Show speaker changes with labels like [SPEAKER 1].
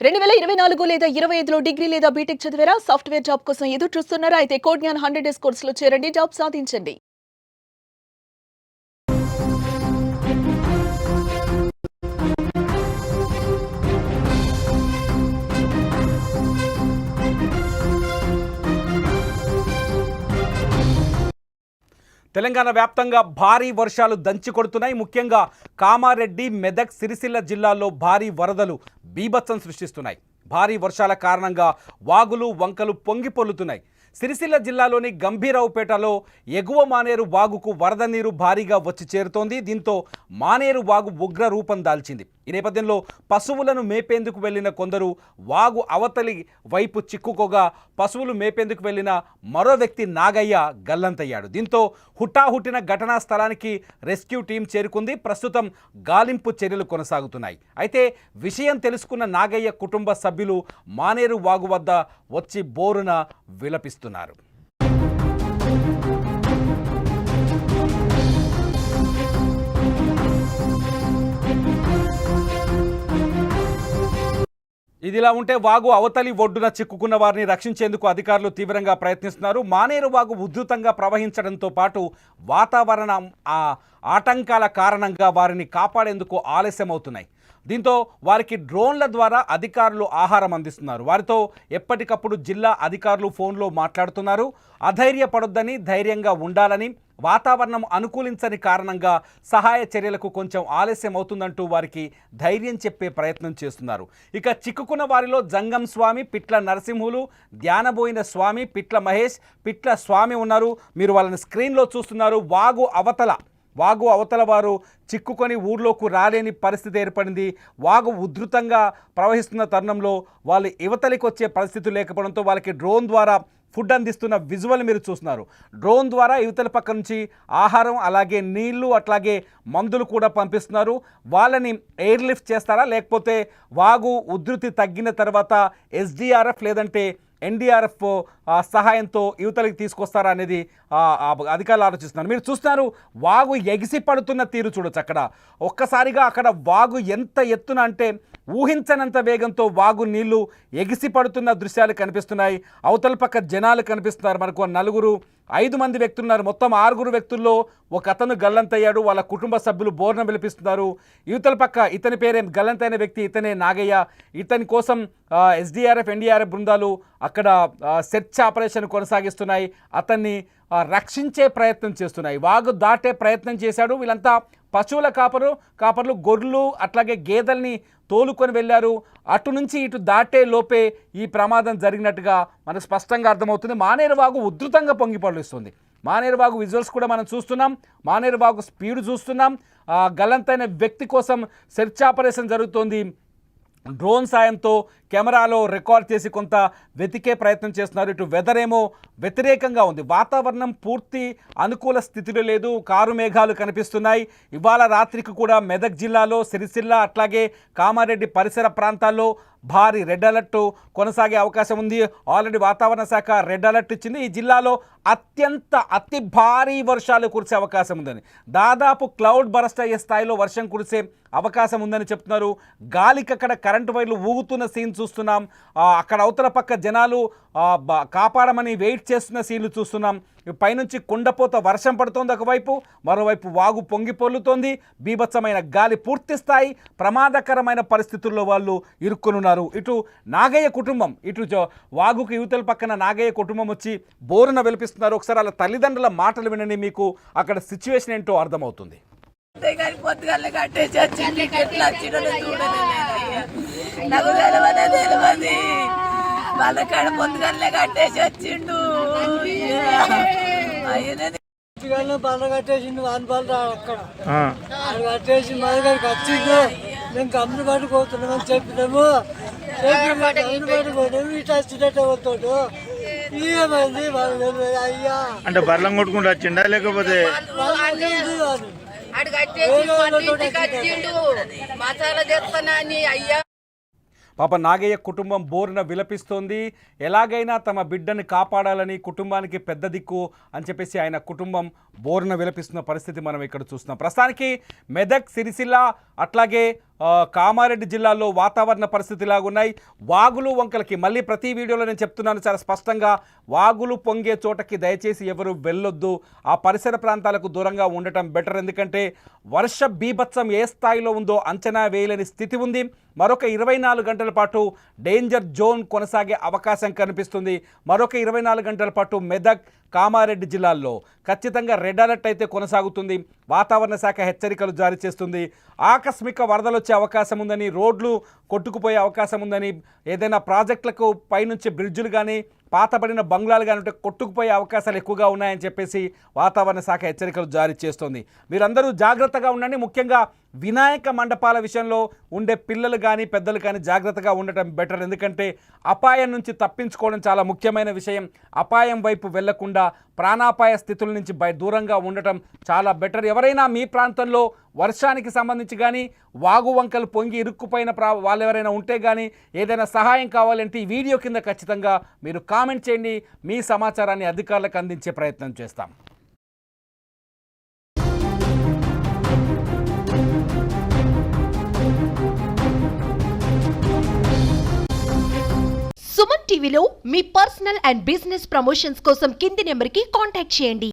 [SPEAKER 1] 2024 లేదా 25లో డిగ్రీ లేదా బీటెక్ చదివారా? సాఫ్ట్‌వేర్ జాబ్ కోసం ఎదురు చూస్తున్నారా? అయితే కోడ్‌జ్ఞాన్ 100 డేస్ కోర్సులో చేరండి, జాబ్ సాధించండి.
[SPEAKER 2] తెలంగాణ వ్యాప్తంగా భారీ వర్షాలు దంచి కొడుతున్నాయి. ముఖ్యంగా కామారెడ్డి, మెదక్, సిరిసిల్ల జిల్లాల్లో భారీ వరదలు బీభత్సం సృష్టిస్తున్నాయి. భారీ వర్షాల కారణంగా వాగులు, వంకలు పొంగి పొర్లుతున్నాయి. సిరిసిల్ల జిల్లాలోని గంభీరావుపేటలో ఎగువ మానేరు వాగుకు వరద నీరు భారీగా వచ్చి చేరుతోంది. దీంతో మానేరు వాగు ఉగ్ర రూపం దాల్చింది. ఈ నేపథ్యంలో పశువులను మేపేందుకు వెళ్లిన కొందరు వాగు అవతలి వైపు చిక్కుకోగా పశువులు మేపేందుకు వెళ్లిన మరో వ్యక్తి నాగయ్య గల్లంతయ్యాడు. దీంతో హుటాహుటిన ఘటనా స్థలానికి రెస్క్యూ టీం చేరుకుంది. ప్రస్తుతం గాలింపు చర్యలు కొనసాగుతున్నాయి. అయితే విషయం తెలుసుకున్న నాగయ్య కుటుంబ సభ్యులు మానేరు వాగు వద్ద వచ్చి బోరున విలపిస్తున్నారు. ఇదిలా ఉంటే వాగు అవతలి ఒడ్డున చిక్కుకున్న వారిని రక్షించేందుకు అధికారులు తీవ్రంగా ప్రయత్నిస్తున్నారు. మానేరు వాగు ఉధృతంగా ప్రవహించడంతో పాటు వాతావరణ ఆటంకాల కారణంగా వారిని కాపాడేందుకు ఆలస్యమవుతున్నాయి. దీంతో వారికి డ్రోన్ల ద్వారా అధికారులు ఆహారం అందిస్తున్నారు. వారితో ఎప్పటికప్పుడు జిల్లా అధికారులు ఫోన్లో మాట్లాడుతున్నారు. అధైర్యపడొద్దని, ధైర్యంగా ఉండాలని, వాతావరణం అనుకూలించని కారణంగా సహాయ చర్యలకు కొంచెం ఆలస్యం అవుతుందంటూ వారికి ధైర్యం చెప్పే ప్రయత్నం చేస్తున్నారు. ఇక చిక్కుకున్న వారిలో జంగం స్వామి, పిట్ల నరసింహులు, ధ్యానబోయిన స్వామి, పిట్ల మహేష్, పిట్ల స్వామి ఉన్నారు. మీరు వాళ్ళని స్క్రీన్లో చూస్తున్నారు. వాగు అవతల వారు చిక్కుకొని ఊర్లోకి రాలేని పరిస్థితి ఏర్పడింది. వాగు ఉధృతంగా ప్రవహిస్తున్న తరుణంలో వాళ్ళు యువతలికి వచ్చే పరిస్థితి లేకపోవడంతో వాళ్ళకి డ్రోన్ ద్వారా ఫుడ్ అందిస్తున్న విజువల్ మీరు చూస్తున్నారు. డ్రోన్ ద్వారా యువతల పక్క నుంచి ఆహారం, అలాగే నీళ్లు, అట్లాగే మందులు కూడా పంపిస్తున్నారు. వాళ్ళని ఎయిర్ లిఫ్ట్ చేస్తారా, లేకపోతే వాగు ఉధృతి తగ్గిన తర్వాత ఎస్డీఆర్ఎఫ్ లేదంటే ఎన్డీఆర్ఎఫ్ సహాయంతో యువతలకి తీసుకొస్తారా అనేది అధికారులు ఆలోచిస్తున్నారు. మీరు చూస్తున్నారు వాగు ఎగిసి పడుతున్న తీరు చూడొచ్చు. అక్కడ ఒక్కసారిగా అక్కడ వాగు ఎంత ఎత్తున అంటే ఊహించనంత వేగంతో వాగు నీళ్లు ఎగిసి పడుతున్న దృశ్యాలు కనిపిస్తున్నాయి. అవతల పక్క జనాలు కనిపిస్తున్నారు. మనకు 5 మంది వ్యక్తులు ఉన్నారు. మొత్తం 6 వ్యక్తుల్లో ఒక అతను గల్లంతయ్యాడు. వాళ్ళ కుటుంబ సభ్యులు బోర్న విలిపిస్తున్నారు. యువతల పక్క ఇతని పేరే గల్లంతైన వ్యక్తి, ఇతనే నాగయ్య. ఇతని కోసం ఎస్డీఆర్ఎఫ్, ఎన్డీఆర్ఎఫ్ బృందాలు అక్కడ సెర్చ్ ఆపరేషన్ కొనసాగిస్తున్నాయి. అతన్ని రక్షించే ప్రయత్నం చేస్తున్నాయి. వాగు దాటే ప్రయత్నం చేశాడు. వీళ్ళంతా పశువుల కాపర్లు గొర్రెలు అట్లాగే గేదెల్ని తోలుకొని వెళ్ళారు. అటు నుంచి ఇటు దాటే లోపే ఈ ప్రమాదం జరిగినట్టుగా మనకు స్పష్టంగా అర్థమవుతుంది. మానేరు వాగు ఉధృతంగా పొంగి పొర్లుస్తుంది. మానేరు వాగు విజువల్స్ కూడా మనం చూస్తున్నాం. మానేరు వాగు స్పీడ్ చూస్తున్నాం. గల్లంతైన వ్యక్తి కోసం సెర్చ్ ఆపరేషన్ జరుగుతోంది. డ్రోన్ సాయంతో కెమెరాలో రికార్డ్ చేసి కొంత వెతికే ప్రయత్నం చేస్తున్నారు. ఇటు వెదర్ ఏమో వ్యతిరేకంగా ఉంది. వాతావరణం పూర్తి అనుకూల స్థితిలో లేదు. కారు మేఘాలు కనిపిస్తున్నాయి. ఇవాళ రాత్రికి కూడా మెదక్ జిల్లాలో, సిరిసిల్ల అట్లాగే కామారెడ్డి పరిసర ప్రాంతాల్లో భారీ రెడ్ అలర్ట్ కొనసాగే అవకాశం ఉంది. ఆల్రెడీ వాతావరణ శాఖ రెడ్ అలర్ట్ ఇచ్చింది. ఈ జిల్లాలో అతి భారీ వర్షాలు కురిసే అవకాశం ఉందని, దాదాపు క్లౌడ్ బరస్ట్ అయ్యే స్థాయిలో వర్షం కురిసే అవకాశం ఉందని చెప్తున్నారు. గాలికి అక్కడ కరెంటు వైర్లు ఊగుతున్న సీన్ చూస్తున్నాం. అక్కడ అవతల పక్క జనాలు కాపాడమని వెయిట్ చేస్తున్న సీన్లు చూస్తున్నాం. పైనుంచి కుండపోత వర్షం పడుతోంది ఒకవైపు, మరోవైపు వాగు పొంగి పొర్లుతోంది. బీభత్సమైన గాలి, పూర్తి స్థాయి ప్రమాదకరమైన పరిస్థితుల్లో వాళ్ళు ఇరుక్కునున్నారు. ఇటు నాగయ్య కుటుంబం, ఇటు వాగుకు యువతల పక్కన నాగయ్య కుటుంబం వచ్చి బోరున వెలిపిస్తున్నారు. ఒకసారి వాళ్ళ తల్లిదండ్రుల మాటలు వినండి, మీకు అక్కడ సిచ్యువేషన్ ఏంటో అర్థమవుతుంది.
[SPEAKER 3] వాళ్ళకాడ పొద్దుగల్లే కట్టేసి వచ్చిండు. బండ కట్టేసిండు. వానపాలు అక్కడ కట్టేసి మా దగ్గరికి వచ్చిండు. మేము కమ్ములు పట్టుకోతున్నామని చెప్పినాము. పట్టుకోలేము. ఇటు వచ్చినట్టు పోతాడు. ఏమైంది వాళ్ళు అయ్యా
[SPEAKER 4] అంటే బర్లం కొట్టుకుంటూ వచ్చిండా లేకపోతే
[SPEAKER 3] మసాలా చేస్తానా అని అయ్యా.
[SPEAKER 2] పాప నాగయ్య కుటుంబం బోరున విలపిస్తోంది. ఎలాగైనా తమ బిడ్డని కాపాడాలని, కుటుంబానికి పెద్ద దిక్కు అని చెప్పేసి ఆయన కుటుంబం బోరున విలపిస్తున్న పరిస్థితి మనం ఇక్కడ చూస్తున్నాం. ప్రస్తుతానికి మెదక్, సిరిసిల్ల అట్లాగే కామారెడ్డి జిల్లాల్లో వాతావరణ పరిస్థితి ఇలాగున్నాయి. వాగులు వంకలకి మళ్ళీ ప్రతి వీడియోలో నేను చెప్తున్నాను చాలా స్పష్టంగా, వాగులు పొంగే చోటకి దయచేసి ఎవరు వెళ్ళొద్దు. ఆ పరిసర ప్రాంతాలకు దూరంగా ఉండటం బెటర్. ఎందుకంటే వర్ష బీభత్సం ఏ స్థాయిలో ఉందో అంచనా వేయలేని స్థితి ఉంది. మరొక 24 గంటల పాటు డేంజర్ జోన్ కొనసాగే అవకాశం కనిపిస్తుంది. మరొక 24 గంటల పాటు మెదక్, కామారెడ్డి జిల్లాల్లో ఖచ్చితంగా రెడ్ అలర్ట్ అయితే కొనసాగుతుంది. వాతావరణ శాఖ హెచ్చరికలు జారీ చేస్తుంది. ఆకస్మిక వరదలు వచ్చే అవకాశం ఉందని, రోడ్లు కొట్టుకుపోయే అవకాశం ఉందని, ఏదైనా ప్రాజెక్టులకు పైనుంచి బ్రిడ్జులు కానీ పాతబడిన బంగ్లాలు కానీ ఉంటే కొట్టుకుపోయే అవకాశాలు ఎక్కువగా ఉన్నాయని చెప్పేసి వాతావరణ శాఖ హెచ్చరికలు జారీ చేస్తుంది. మీరందరూ జాగ్రత్తగా ఉండండి. ముఖ్యంగా వినాయక మండపాల విషయంలో ఉండే పిల్లలు కానీ పెద్దలు కానీ జాగ్రత్తగా ఉండటం బెటర్. ఎందుకంటే అపాయం నుంచి తప్పించుకోవడం చాలా ముఖ్యమైన విషయం. అపాయం వైపు వెళ్లకుండా ప్రాణాపాయ స్థితుల నుంచి దూరంగా ఉండటం చాలా బెటర్. ఎవరైనా మీ ప్రాంతంలో వర్షానికి సంబంధించి కానీ వాగు వంకలు పొంగి ఇరుక్కుపోయిన వాళ్ళు ఎవరైనా ఉంటే కానీ ఏదైనా సహాయం కావాలంటే ఈ వీడియో కింద ఖచ్చితంగా మీరు కామెంట్ చేయండి. మీ సమాచారాన్ని అధికారులకు అందించే ప్రయత్నం చేస్తాం.
[SPEAKER 5] సుమన్ టీవీలో మీ పర్సనల్ అండ్ బిజినెస్ ప్రమోషన్స్ కోసం కింది నెంబర్కి కాంటాక్ట్ చేయండి.